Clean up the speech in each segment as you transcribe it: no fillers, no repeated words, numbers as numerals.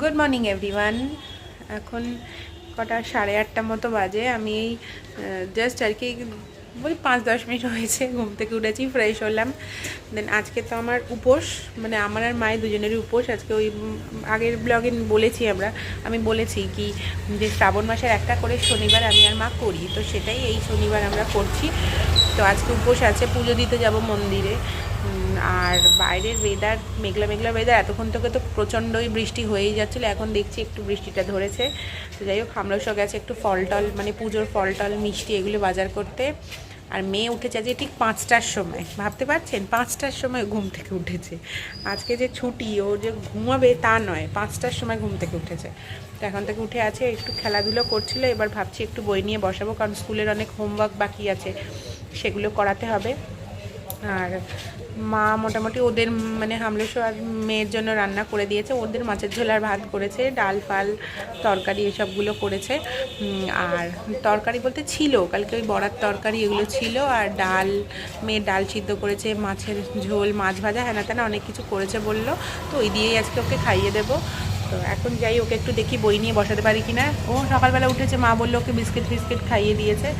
Good morning everyone. এখন কটা 8:30 মতো বাজে। আমি এই জাস্ট আর কি ওই 5-10 মিনিট হয়েছে ঘুম থেকে উঠেছি, ফ্রেশ হলাম। দেন আজকে তো আমার উপোস, মানে আমার আর মায়ের দুজনেরই উপোস। আজকে ওই আগের ব্লগে বলেছি আমি বলেছি কি যে শ্রাবণ মাসের একটা করে শনিবার আমি আর মা করি, তো সেটাই এই শনিবার আমরা করছি। তো আজকে উপোস আছে, পুজো দিতে যাব মন্দিরে। আর বাইরের ওয়েদার মেঘলা মেঘলা ওয়েদার, এতক্ষণ থেকে তো প্রচণ্ডই বৃষ্টি হয়েই যাচ্ছিলো, এখন দেখছি একটু বৃষ্টিটা ধরেছে। তো যাই হোক, আমরাও সব গেছে একটু ফল টল, মানে পুজোর ফল টল মিষ্টি এগুলো বাজার করতে। আর মেয়ে উঠেছে আজকে ঠিক 5টার সময়, ভাবতে পারছেন 5টার সময় ঘুম থেকে উঠেছে। আজকে যে ছুটি, ও যে ঘুমাবে তা নয়, 5টার সময় ঘুম থেকে উঠেছে। তো এখন থেকে উঠে আছে, একটু খেলাধুলো করছিল। এবার ভাবছি একটু বই নিয়ে বসাবো, কারণ স্কুলের অনেক হোমওয়ার্ক বাকি আছে, সেগুলো করাতে হবে। আর মা মোটামুটি ওদের মানে হামলেশো আর মেয়ের জন্য রান্না করে দিয়েছে। ওদের মাছের ঝোল আর ভাত করেছে, ডাল ফাল তরকারি এসবগুলো করেছে। আর তরকারি বলতে ছিল কালকে ওই বড়ার তরকারি এগুলো ছিল, আর ডাল, মেয়ের ডাল সিদ্ধ করেছে, মাছের ঝোল, মাছ ভাজা, হ্যানা ত্যানা অনেক কিছু করেছে বললো। তো ওই দিয়েই আজকে ওকে খাইয়ে দেবো। তো এখন যাই, ওকে একটু দেখি বই নিয়ে বসাতে পারি কিনা। ও সকালবেলা উঠেছে, মা বললো ওকে বিস্কিট ফিস্কিট খাইয়ে দিয়েছে।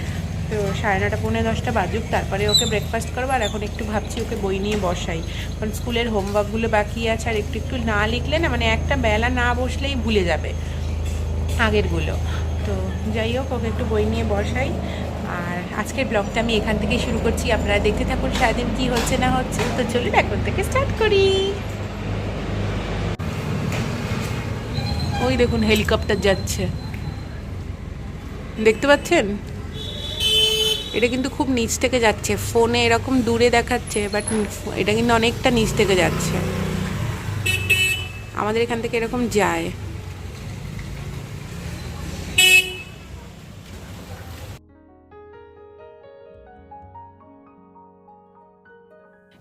তো 9:30 পৌনে 10টা বাজুক, তারপরে ওকে ব্রেকফাস্ট করবো। আর এখন একটু ভাবছি ওকে বই নিয়ে বসাই, কারণ স্কুলের হোমওয়ার্কগুলো বাকি আছে। আর একটু একটু না লিখলে না, মানে একটা বেলা না বসলেই ভুলে যাবে আগেরগুলো। তো যাই হোক, ওকে একটু বই নিয়ে বসাই। আর আজকের ব্লগটা আমি এখান থেকেই শুরু করছি, আপনারা দেখতে থাকুন সারাদিন কী হচ্ছে না হচ্ছে। তো চলুন এখন থেকে স্টার্ট করি। ওই দেখুন হেলিকপ্টার যাচ্ছে, দেখতে পাচ্ছেন? এটা কিন্তু খুব নিচ থেকে যাচ্ছে, ফোনে এরকম দূরে দেখাচ্ছে, বাট এটা কিন্তু অনেকটা নিচ থেকে যাচ্ছে। আমাদের এখান থেকে এরকম যায়।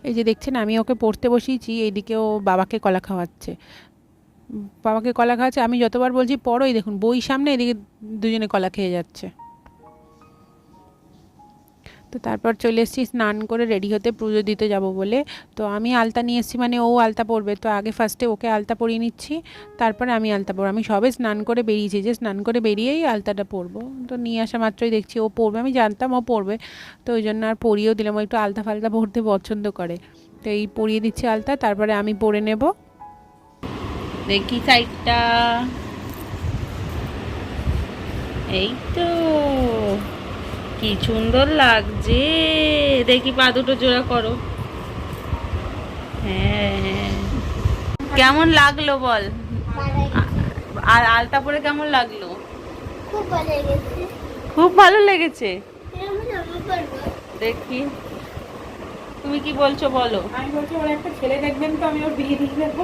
এই যে দেখছেন, আমি ওকে পড়তে বসিয়েছি, এইদিকে ও বাবাকে কলা খাওয়াচ্ছে। আমি যতবার বলছি পড়ো, এই দেখুন বই সামনে, এদিকে দুজনে কলা খেয়ে যাচ্ছে। তো তারপর চলে এসেছি স্নান করে রেডি হতে, পুজো দিতে যাব বলে। তো আমি আলতা নিয়ে এসেছি, মানে ও আলতা পরবে, তো আগে ফার্স্টে ওকে আলতা পরিয়ে নিচ্ছি, তারপরে আমি আলতা পরবো। আমি সবে স্নান করে বেরিয়েছি, যে স্নান করে বেরিয়েই আলতাটা পরবো। তো নিয়ে আসা মাত্রই দেখছি ও পরবে, আমি জানতাম ও পরবে, তো ওই জন্য আর পরিয়েও দিলাম। ও একটু আলতা ফালতা পরতে পছন্দ করে, তো এই পরিয়ে দিচ্ছি আলতা, তারপরে আমি পরে নেব। দেখি সাইডটা, এই তো কি সুন্দর লাগছে। দেখি পা দুটো জোড়া করো। হ্যাঁ, কেমন লাগলো বল? আর আলতা পরে কেমন লাগলো? খুব ভালো লেগেছে। খুব ভালো লেগেছে। আমি করবো। দেখি তুমি কি বলছো বলো। আমি বলছি ওর একটা ছেলে দেখবেন তো, আমি ওর বিয়ে দিয়ে দেবো।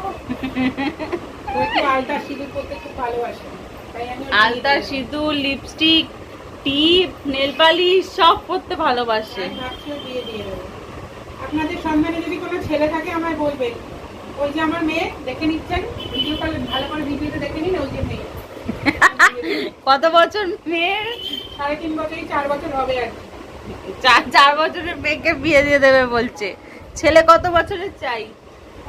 ও একটু আলতা সিঁদুর করতে খুব ভালোবাসে, তাই আমি ওর বিয়ে আলতা, দিয়ে দেবো। সিঁদুর, লিপস্টিক, টিপ, নেল পালিশ সব পরতে ভালোবাসে। আমি ভাবছি ওর বিয়ে দিয়ে দেবো। আপনাদের সন্ধানে যদি কোনো ছেলে থাকে আমায় বলবেন। ওই যে আমার মেয়ে, দেখে নিচ্ছেন ভিডিও কলে, ভালো করে ভিডিওতে দেখে নিন, ওই যে মেয়ে। কত বছর মেয়ের? 3.5 বছরই, 4 বছর হবে আর কি। 4 বছরের মেয়েকে বিয়ে দিয়ে দেবে বলছে। ছেলে কত বছরের চাই?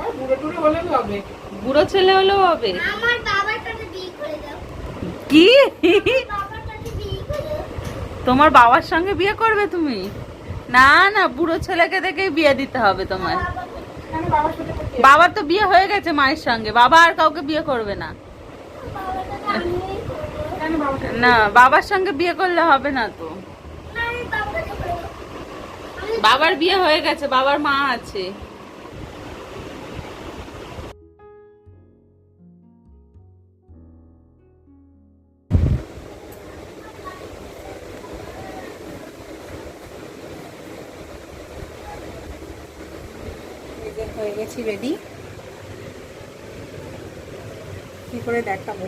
আর বুড়ো টুড়ো হলেও হবে। বুড়ো ছেলে হলেও হবে? আমার বাবার কাছে বিয়ে করে দাও। কি? বাবার কাছে বিয়ে করে দাও। তোমার বাবার সঙ্গে বিয়ে করবে তুমি? না না, বুড়ো ছেলেকে দেখেই বিয়ে দিতে হবে তোমার। কেন বাবার সাথে করতে? বাবার তো বিয়ে হয়ে গেছে মায়ের সঙ্গে, বাবা আর কাউকে বিয়ে করবে না। বাবার কাছে আমিই করবো। কেন বাবার সাথে? না, বাবার সঙ্গে বিয়ে করলে হবে না তো। না, আমি বাবার কাছে করবো। বাবার বিয়ে হয়ে গেছে, বাবার মা আছে। এই যে হয়ে গেছি রেডি, কি করে দেখাবো।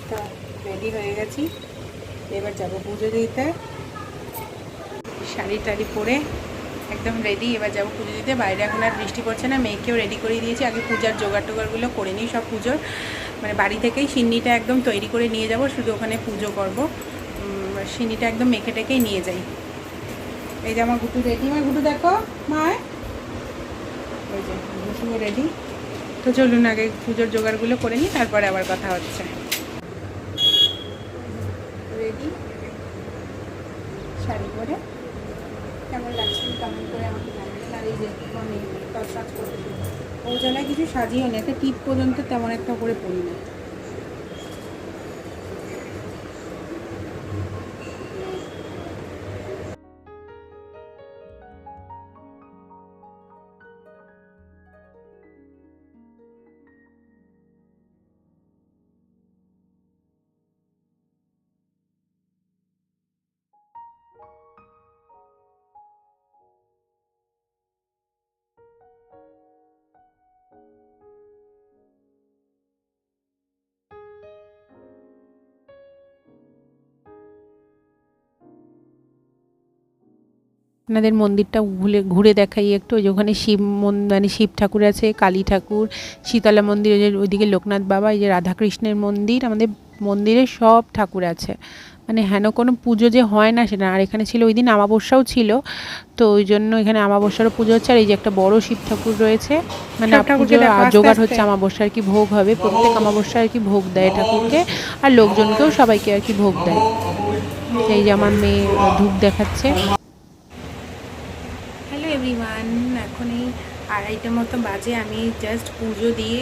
তা রেডি হয়ে গেছি, এবার যাবো পুজো দিতে। শাড়ি টাড়ি পরে একদম রেডি, এবার যাবো পুজো দিতে। বাইরে এখন আর বৃষ্টি পড়ছে না, মেয়েকেও রেডি করে দিয়েছি। আগে পূজার জোগাড় টোগাড়গুলো করে নিই, সব পুজোর, মানে বাড়ি থেকেই সিন্নিটা একদম তৈরি করে নিয়ে যাব, শুধু ওখানে পুজো করবো। সিন্নিটা একদম মেখে টেকেই নিয়ে যাই। এই যে আমার গুটু রেডি, আমার গুটু দেখো মায়, এই যে গুটু রেডি। তো চলুন আগে পুজোর জোগাড়গুলো করে নিই, তারপরে আবার কথা হচ্ছে। রেডি, শাড়ি পরে কেমন লাগছে কমেন্ট করে আমাকে জানাবেন। আর এই যে আমি কাজ করতে ও জায়গায় কিছু সাজিয়ে নি, একটা টিপ পর্যন্ত তেমন একটা করে পরি না। আপনাদের মন্দিরটা ঘুরে দেখাই একটু। ওই যে ওখানে মানে শিব ঠাকুর আছে, কালী ঠাকুর, শীতলা মন্দির, ওইদিকে লোকনাথ বাবা, এই যে রাধাকৃষ্ণের মন্দির। আমাদের মন্দিরে সব ঠাকুর আছে, মানে হেন কোনো পুজো যে হয় না সেটা। আর এখানে ছিল ওই দিন আমাবস্যাও ছিল, তো ওই জন্য এখানে আমাবস্যারও পুজো হচ্ছে। আর এই যে একটা বড় শিব ঠাকুর রয়েছে, মানে পুজো জোগাড় হচ্ছে, আমাবস্যা আর কি ভোগ হবে। প্রত্যেক আমাবস্যা আর কি ভোগ দেয় ঠাকুরকে, আর লোকজনকেও সবাইকে আর কি ভোগ দেয়। এই যে আমার মেয়ে ধূপ দেখাচ্ছে। হ্যালো এভরিওয়ান, এখন এই 2:30 মতো বাজে। আমি জাস্ট পুজো দিয়ে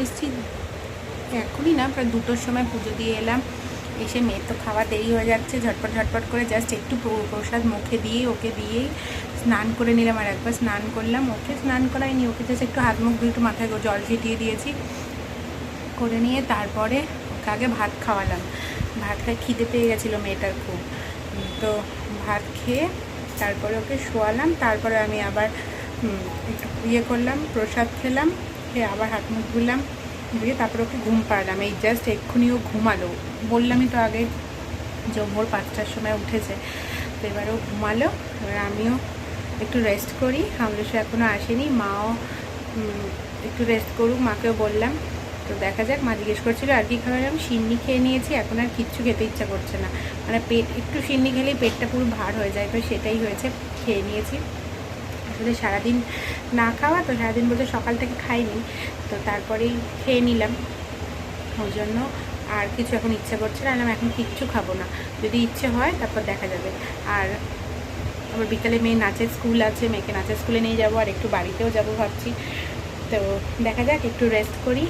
এসেছি, এখনই না, প্রায় 2টোর সময় পুজো দিয়ে এলাম। এসে মেয়ের তো খাওয়া দেরি হয়ে যাচ্ছে, ঝটপট করে জাস্ট একটু প্রসাদ মুখে দিয়ে ওকে দিয়েই স্নান করে নিলাম। আর একবার স্নান করলাম, ওকে স্নান করাইনি, ওকে জাস্ট একটু হাত মুখ ধুয়ে একটু মাথায় জল ছিটিয়ে দিয়েছি। করে নিয়ে তারপরে ওকে আগে ভাত খাওয়ালাম। ভাত খাই, খিদে পেয়ে গেছিলো মেয়েটার খুব, তো ভাত খেয়ে তারপরে ওকে শোয়ালাম। তারপরে আমি আবার একটু করলাম, প্রসাদ খেলাম, খেয়ে আবার হাত মুখ ধুলাম, ধুয়ে তারপরে ওকে ঘুম পাড়লাম। এই জাস্ট এক্ষুনি ও ঘুমালো। বললামই তো আগে যে ভোর 5টার সময় উঠেছে, তো এবার ও ঘুমালো। এবার আমিও একটু রেস্ট করি। আমলেশা এখনও আসেনি, মাও একটু রেস্ট করুক, মাকেও বললাম। তো দেখা যাক, মা জিজ্ঞেস করছিল আর কি খাওয়ালাম, সিন্নি খেয়ে নিয়েছি, এখন আর কিচ্ছু খেতে ইচ্ছা করছে না। মানে পেট একটু সিন্নি খেলেই পেটটা পুরো ভার হয়ে যায়, তো সেটাই হয়েছে, খেয়ে নিয়েছি। আসলে সারাদিন না খাওয়া তো, সারাদিন বলতে সকাল থেকে খাইনি, তো তারপরেই খেয়ে নিলাম। ওই জন্য আর কিছু এখন ইচ্ছা করছে না, আমি এখন কিচ্ছু খাবো না, যদি ইচ্ছে হয় তারপর দেখা যাবে। আর আবার বিকালে মেয়ে নাচের স্কুল আছে, মেয়েকে নাচের স্কুলে নিয়ে যাবো, আর একটু বাড়িতেও যাবো ভাবছি। তো দেখা যাক, একটু রেস্ট করি।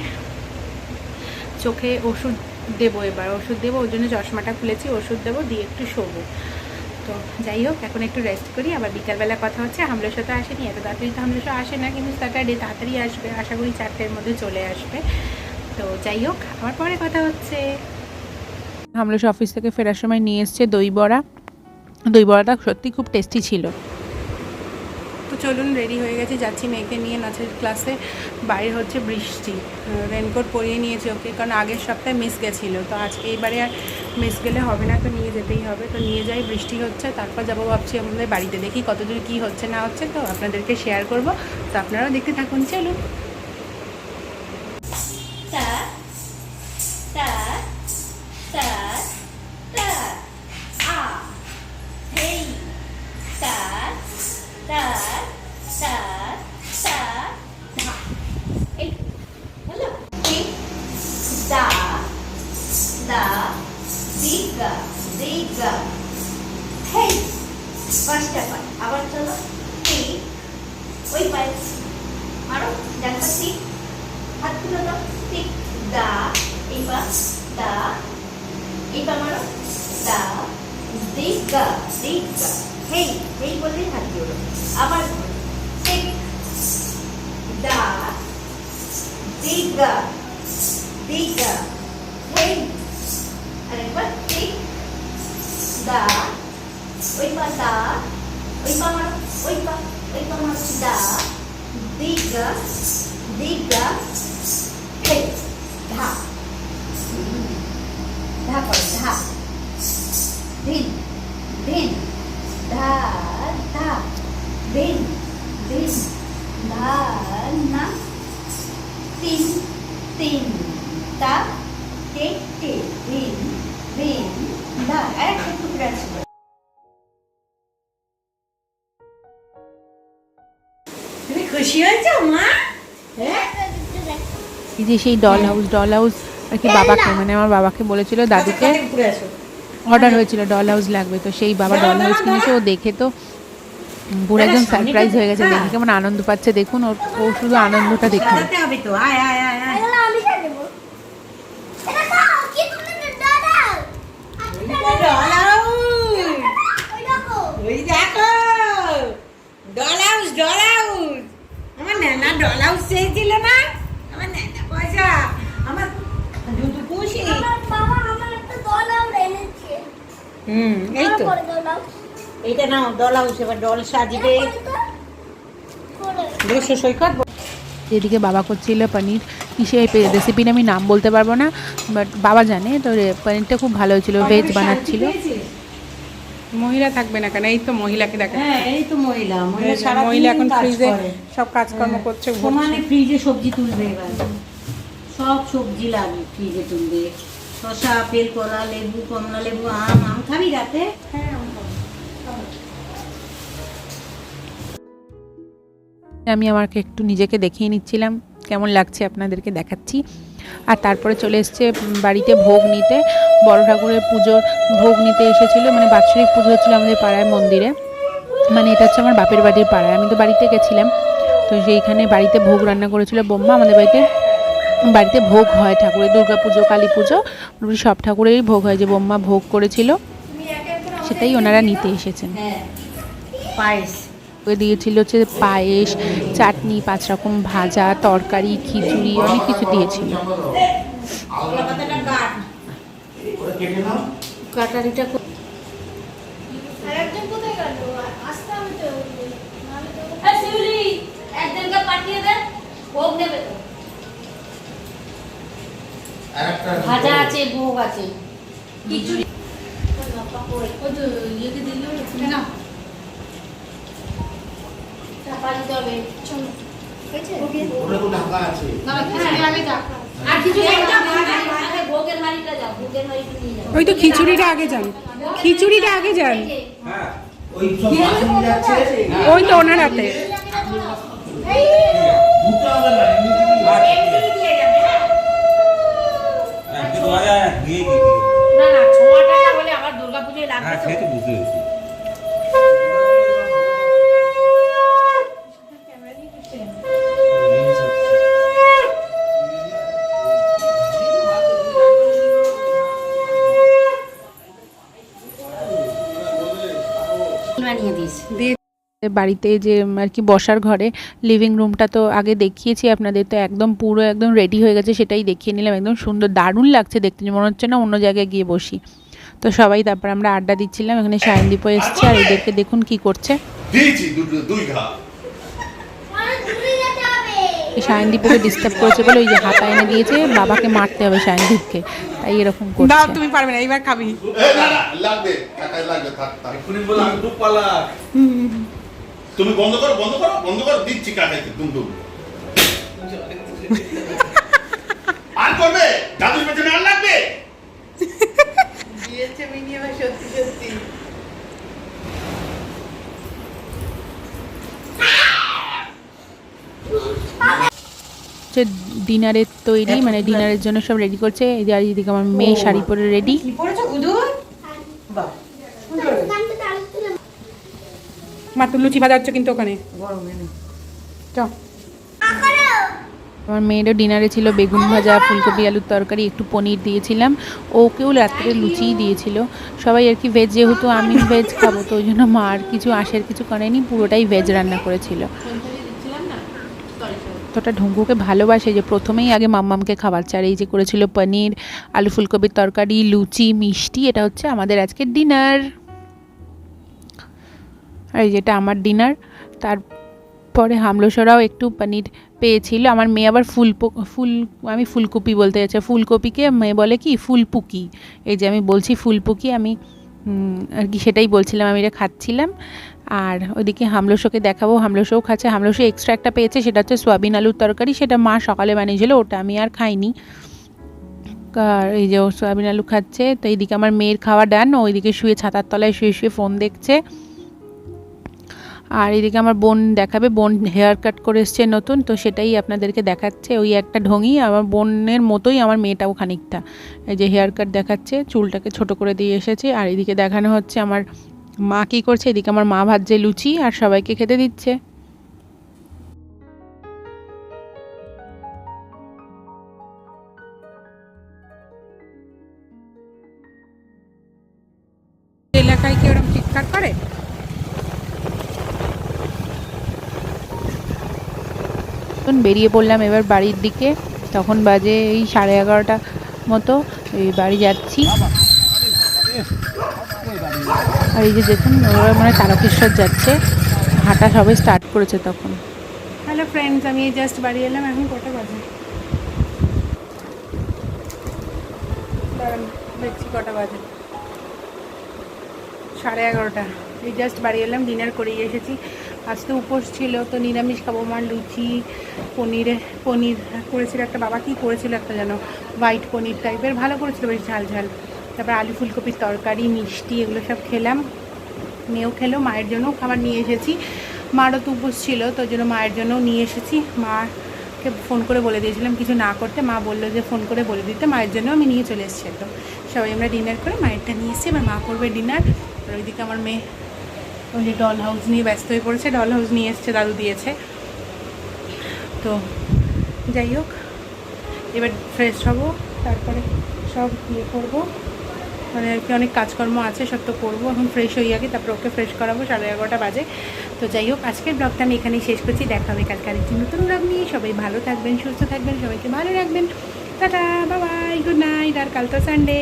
চোখে ওষুধ দেবো, এবার ওষুধ দেবো, ওই জন্য চশমাটা খুলেছি, ওষুধ দেবো, দিয়ে একটু শোবো। তো যাই হোক, এখন একটু রেস্ট করি, আবার বিকালবেলা কথা হচ্ছে। হামলের সাথে আসেনি, এত তাড়াতাড়ি তো হামলের সাথে আসে না, কিন্তু স্যাটারডে তাড়াতাড়ি আসবে, আশা করি 4টের মধ্যে চলে আসবে। তো যাই হোক, আমার পরে কথা হচ্ছে। হামলের অফিস থেকে ফেরার সময় নিয়ে এসছে দই বড়া। দই বড়াটা সত্যি খুব টেস্টি ছিল। তো চলুন, রেডি হয়ে গেছি, যাচ্ছি মেয়েকে নিয়ে নাচের ক্লাসে। বাইরে হচ্ছে বৃষ্টি, রেনকোট পরিয়ে নিয়েছি ওকে, কারণ আগের সপ্তাহে মিস গেছিলো, তো আজকে এইবারে আর মিস গেলে হবে না, তো নিয়ে যেতেই হবে। তো নিয়ে যাই, বৃষ্টি হচ্ছে, তারপর যাবো ভাবছি আমাদের বাড়িতে, দেখি কতদূর কী হচ্ছে না হচ্ছে, তো আপনাদেরকে শেয়ার করব, তো আপনারাও দেখতে থাকুন। চলুন। আবার চলো, ওই পায়ে মারো, ডানপা ঠিক, হাত তুলে দাও, ঠিক, দা, এইবার দা, এইবার মারো, দা, দিগা, দিগা, হেই, হেই বললেই হাত জোড়ো, আবার ঠিক, দা, দিগা, দিগা, হেই, আরেকবার ঠিক, দা, ওই পা দা, ওই পা মারো, ওই পা মারো, দা, দিগা, দিগা, হেই, ধা, ধা করো, ধা, ধিন, ধিন, ধা, ধা, ধিন, ধিন, ধা, না, তিন, তিন, তা, তে, তে, ধিন, ধিন, ধা। আর একটা টুকরা আছে। তুমি খুশি হয়েছো মা? হ্যাঁ, এই যে সেই ডল হাউস আর কি বাবাকে মানে আমার বাবাকে বলেছিল দাদুকে অর্ডার হয়েছিল ডল হাউস লাগবে, তো সেই বাবা ডল হাউস কিনেছে। ও দেখে তো পুরো একদম সারপ্রাইজ হয়ে গেছে, দেখে কেমন আনন্দ পাচ্ছে দেখুন। ও শুধু আনন্দটা দেখুন। হবে তো, আয় আয় আয় আয়। আমি খেয়ে দেবো। এটা খাও, কি তুমি দাদা? ওই দেখো। ওই দেখো ডল হাউস আমার নানা ডল হাউস চেয়েছিল না, আমার নানা পয়সা আমার দুধ খুশি। আমার বাবা আমার একটা দলাও এনেছে। এই তো করে দলাও। এইটা নাও ডল হাউস, এবার ডল সাজিবে। দুশো সৈকত এদিকে বাবা করছিল পনির কিসে রেসিপিটা আমি নাম বলতে পারবো না, বাট বাবা জানে। তো পনিরটা খুব ভালো হয়েছিল, ভেজ বানাচ্ছিল। মহিলা থাকবে না কেন, এই তো মহিলাকে দেখা। হ্যাঁ এই তো মহিলা সারা মহিলা এখন ফ্রিজে সব কাজকর্ম করছে। সমানে ফ্রিজে সবজি তুলবে, এবার সব সবজি লাগবে ফ্রিজে তুলবে। শসা, আপেল, কলা, লেবু, কমলা লেবু, আম খাবি রাতে? আমি আমাকে একটু নিজেকে দেখিয়ে নিচ্ছিলাম কেমন লাগছে, আপনাদেরকে দেখাচ্ছি। আর তারপরে চলে এসছে বাড়িতে ভোগ নিতে, বড় ঠাকুরের পুজোর ভোগ নিতে এসেছিলো। মানে বাৎসরিক পুজো হচ্ছিলো আমাদের পাড়ায় মন্দিরে, মানে এটা হচ্ছে আমার বাপের বাড়ির পাড়ায়। আমি তো বাড়িতে গেছিলাম, তো সেইখানে বাড়িতে ভোগ রান্না করেছিল বোম্মা। আমাদের বাড়িতে ভোগ হয় ঠাকুরের, দুর্গা পুজো, কালী পুজো, সব ঠাকুরেরই ভোগ হয়। যে বোম্মা ভোগ করেছিল সেটাই ওনারা নিতে এসেছেন। পায়েস দিয়েছিল হচ্ছে পায়েস, চাটনি, 5 রকম ভাজা, তরকারি, খিচুড়ি, অনেক কিছু দিয়েছিল। কাটারিটা আরেকজন কোথায় গেল? আসতে হবে তো। নাহলে তো শিউলি একজনকে পাঠিয়ে দেন, ভোগ নেবে তো। ভাজা আছে, ভোগ আছে। খিচুড়ি ওই তো ইয়েকে দিল না, চাপা দিতে হবে। চলো হয়েছে? ওটা তো ঢাকা আছে। না খিচুড়ি আগে যা। আর খিচুড়ি আগে ভোগের হাঁড়িটা যাও, ভোগের হাঁড়িটা নিয়ে যাও। ওই তো খিচুড়িটা আগে যান, খিচুড়িটা আগে যান। হ্যাঁ ওই সব বাসন যাচ্ছে। ওই তো ওনার হাতে। দুটো হবে না এমনি দিয়ে যাবে। একটু দোয়া যায় দিয়ে কি না না, 6 টাকা বলে আমার দুর্গাপূজায় লাগবে হ্যাঁ তো। সে তো বুঝতে পেরেছি। বানিয়ে দিস। বাড়িতে যে আর কি বসার ঘরে লিভিং রুমটা তো আগে দেখিয়েছি আপনাদের, তো একদম পুরো একদম রেডি হয়ে গেছে, সেটাই দেখিয়ে নিলাম। একদম সুন্দর, দারুণ লাগছে দেখতে, মনে হচ্ছে না অন্য জায়গায় গিয়ে বসি। তো সবাই তারপর আমরা আড্ডা দিচ্ছিলাম। এখানে সায়নদীপও এসছে, আর এদেরকে দেখুন কি করছে। দিয়েছি দুই ঘা। মানে দূরে যেতে হবে। সায়নদীপকে ডিস্টার্ব করেছে বলে ওই যে হাতা এনে দিয়েছে, বাবাকে মারতে হবে সায়নদীপকে, তাই এরকম দাও, করছে। তুমি পারবে না, এইবার খাবি। লাগবে টাকায় লাগবে থাক এক্ষুনি বলে আমি খুব পালা। তুমি বন্ধ করো দিচ্ছি কাকাইতে দুম আর করবে দাদুর পেছনে আর লাগবে। দিয়েছে মিনি আমার সত্যি সত্যি। ডিনারের তৈরি, মানে ডিনারের জন্য সব রেডি করছে। এই যে আর এদিকে আমার মেয়ে শাড়ি পরে রেডি। কি পড়েছো গুদু? বাহ গানটা চালু করে মা তো লুচি ভাজা হচ্ছে কিন্তু ওখানে। গরমে না। চল আমার মেয়েরও ডিনারে ছিল বেগুন ভাজা, ফুলকপি আলুর তরকারি, একটু পনির দিয়েছিলাম। ওকেও রাত্রে লুচিই দিয়েছিল। সবাই আর কি ভেজ, যেহেতু আমি ভেজ খাবো তো ওই জন্য মা আর কিছু আঁশের কিছু করেনি, পুরোটাই ভেজ রান্না করেছিল। তোটা ঢুঙ্গুকে ভালোবাসে যে প্রথমেই আগে মাম্মামকে খাওয়াচ্ছে। আর এই যে করেছিল পনির, আলু ফুলকপির তরকারি, লুচি, মিষ্টি। এটা হচ্ছে আমাদের আজকের ডিনার। আর এই যেটা আমার ডিনার। তারপরে হামলোসরাও একটু পনির পেয়েছিল। আমার মেয়ে আবার আমি ফুলকপি বলতে যাচ্ছি, ফুলকপিকে মেয়ে বলে কি ফুলপুকি। এই যে আমি বলছি ফুলপুকি, আমি আর কি সেটাই বলছিলাম, আমি এটা খাচ্ছিলাম। আর ওইদিকে হামলোসোকে দেখাবো, হামলোসোও খাচ্ছে। হামলোসো এক্সট্রা একটা পেয়েছে, সেটা হচ্ছে সোয়াবিন আলুর তরকারি, সেটা মা সকালে বানিয়েছিল, ওটা আমি আর খাইনি। আর এই যে ও সোয়াবিন আলু খাচ্ছে। তো এইদিকে আমার মেয়ের খাওয়া ডান, ওইদিকে শুয়ে ছাতার তলায় শুয়ে ফোন দেখছে। আর এদিকে আমার বোন দেখাবে, বোন হেয়ার কাট করে এসছে নতুন, তো সেটাই আপনাদেরকে দেখাচ্ছে। ওই একটা ঢঙই আমার বোনের মতোই আমার মেয়েটাও খানিকটা, এই যে হেয়ার কাট দেখাচ্ছে, চুলটাকে ছোট করে দিয়ে এসেছে। আর এদিকে দেখানো হচ্ছে আমার মা কী করছে, এদিকে আমার মা ভাজছে লুচি আর সবাইকে খেতে দিচ্ছে। এলাকায় কি ওরকম ঠিকঠাক করে? বেরিয়ে পড়লাম এবার বাড়ির দিকে, তখন বাজে এই 11:30 মতো, এই বাড়ি যাচ্ছি। আর এই যে দেখুন ওরা মানে তারকেশ্বর যাচ্ছে, হাঁটা সবাই স্টার্ট করেছে তখন। হ্যালো ফ্রেন্ডস, আমি জাস্ট বাড়ি এলাম। এখন কটা বাজে দাঁড়ান দেখছি কটা বাজে, 11:30। এই জাস্ট বাড়ি এলাম, ডিনার করেই এসেছি। আজ তো উপোস ছিল, তো নিরামিষ খাবো। মা লুচি পনির করেছিল একটা, বাবা কী করেছিল একটা যেন হোয়াইট পনির টাইপের, ভালো করেছিল, বেশ ঝাল ঝাল। তারপর আলু ফুলকপির তরকারি, মিষ্টি, এগুলো সব খেলাম। মেয়েও খেলো, মায়ের জন্যও খাবার নিয়ে এসেছি। মারও তো উপোস ছিল, তো ওই জন্য মায়ের জন্যও নিয়ে এসেছি। মাকে ফোন করে বলে দিয়েছিলাম কিছু না করতে, মা বললো যে ফোন করে বলে দিতে, মায়ের জন্য আমি নিয়ে চলে এসেছি। একদম সবাই আমরা ডিনার করে মায়েরটা নিয়ে এসেছি, এবার মা করবে ডিনার। আর ওইদিকে আমার মেয়ে ওই যে ডল হাউস নিয়ে ব্যস্ত হয়ে পড়েছে, ডল হাউস নিয়ে এসছে, দাদু দিয়েছে। তো যাই হোক, এবার ফ্রেশ হবো, তারপরে সব ইয়ে করবো, মানে আর কি অনেক কাজকর্ম আছে, সব তো করবো। এখন ফ্রেশ হয়ে আগে, তারপর ওকে ফ্রেশ করাবো, 11:30 বাজে। তো যাই হোক, আজকের ব্লগটা আমি এখানেই শেষ করছি। দেখা হবে কালকে আরেকটি নতুন ব্লগ নিয়ে। সবাই ভালো থাকবেন, সুস্থ থাকবেন, সবাইকে ভালো রাখবেন। টাটা, বাবাই, গুড নাইট। আর কাল তো সানডে,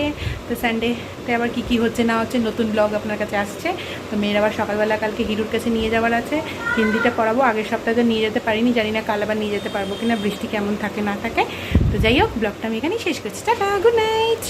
তো সানডেতে আবার কী হচ্ছে না হচ্ছে নতুন ব্লগ আপনার কাছে আসছে। তো মেয়ের আবার সকালবেলা কালকে হিরুর কাছে নিয়ে যাওয়ার আছে, হিন্দিটা পড়াবো। আগের সপ্তাহে নিয়ে যেতে পারিনি, জানি না কাল আবার নিয়ে যেতে পারবো কিনা, বৃষ্টি কেমন থাকে না থাকে। তো যাই হোক, ব্লগটা আমি এখানেই শেষ করছি। Tata, good night.